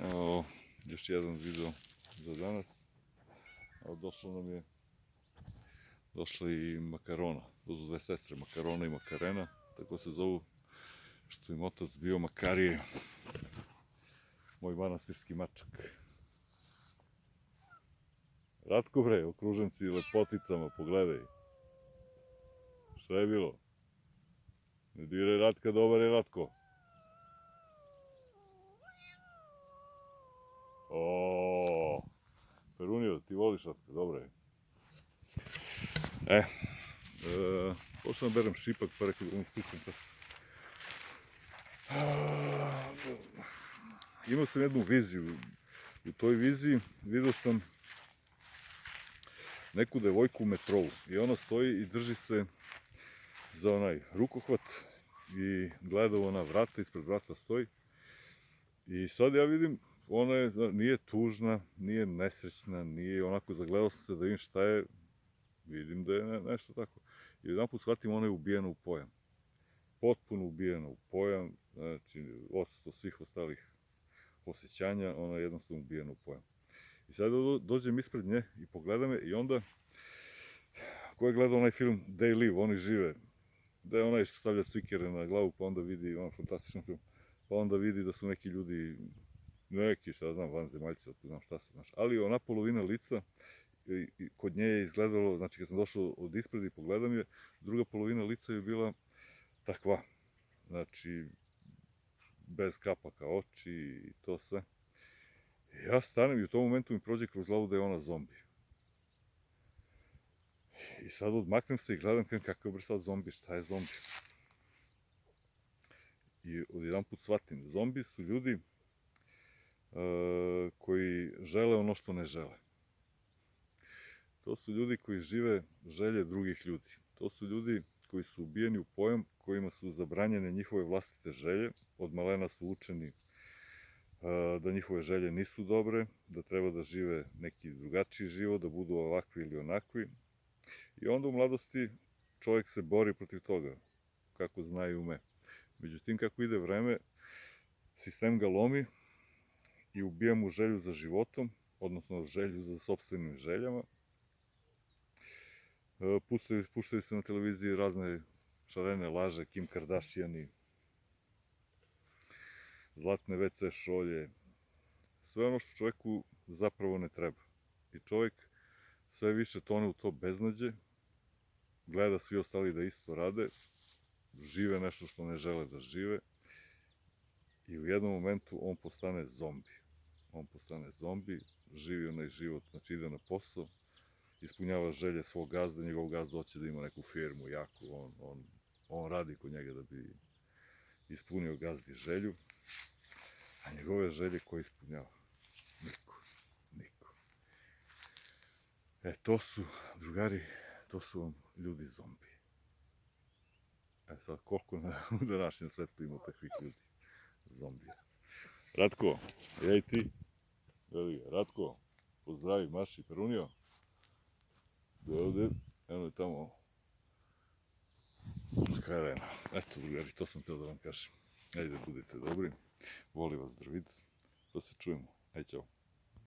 Evo, još jedan video za danas. Došla i makarona. To su dve sestre, Makarona i Makarena, tako se zovu, što im otac bio Makarije, moj manastirski mačak. Ratko bre, okružen si lepoticama, pogledaj. Šta je bilo? Ne diraj Ratka, dobar je Ratko. O, Perunio, ti voliš Ratka, dobro je. Pošto da berem šipak, pa rekao da mu spucam čas. Imao sam jednu viziju. U toj viziji vidio sam neku devojku u metrou i ona stoji i drži se za onaj rukohvat i gleda u ona vrata, ispred vrata stoji. I sad ja vidim, ona nije tužna, nije nesrećna, nije onako, zagledao sam se da vidim šta je, vidim da je nešto tako. I jedan put shvatim, ona je ubijena u pojam. Potpuno ubijena u pojam, znači odsustvo svih ostalih osjećanja, ona je jednostavno ubijena u pojam. I sad dođem ispred nje i pogleda me i onda, ko je gledao onaj film They Live, oni žive, da je onaj što stavlja cvikere na glavu, pa onda vidi, on fantastičan film, pa onda vidi da su neki ljudi, neki, šta znam, vanzemaljci, znam šta su, znaš, ali ona polovina lica, kod nje je izgledalo, znači kad sam došao od ispred i pogledam je, druga polovina lica je bila takva, znači, bez kapaka oči i to sve. I ja stanem i u tom momentu mi prođe kroz glavu da je ona zombi. I sad odmaknem se i gledam kakav je sad zombi, šta je zombi. I odjedan put shvatim, zombi su ljudi koji žele ono što ne žele. To su ljudi koji žive želje drugih ljudi. To su ljudi koji su ubijeni u pojam, kojima su zabranjene njihove vlastite želje. Od malena su učeni da njihove želje nisu dobre, da treba da žive neki drugačiji život, da budu ovakvi ili onakvi. I onda u mladosti čovjek se bori protiv toga, kako zna i ume. Međutim, kako ide vreme, sistem ga lomi i ubija mu želju za životom, odnosno želju za sopstvenim željama. Puštaju se na televiziji razne šarene laže, Kim Kardashiani, zlatne WC šolje, sve ono što čovjeku zapravo ne treba. I čovjek sve više tone u to beznađe, gleda svi ostali da isto rade, žive nešto što ne žele da žive i u jednom momentu on postane zombi. On postane zombi, živi onaj život, znači ide na posao, ispunjava želje svog gazda, njegov gazda hoće da ima neku firmu jaku, on radi kod njega da bi ispunio gazdi želju, a njegove želje ko ispunjava? Niko. To su, drugari, to su vam ljudi zombi. Sad, koliko u današnjem svetu ima takvih ljudi zombija. Ratko, i ti, Ratko, pozdravi, Maši, Perunio. Ovde, eno je tamo Karena. Eto, drugari, to sam teo da vam kažem. Ajde, budite dobri, voli vas Dravid, pa se čujemo. Ajde, ćao.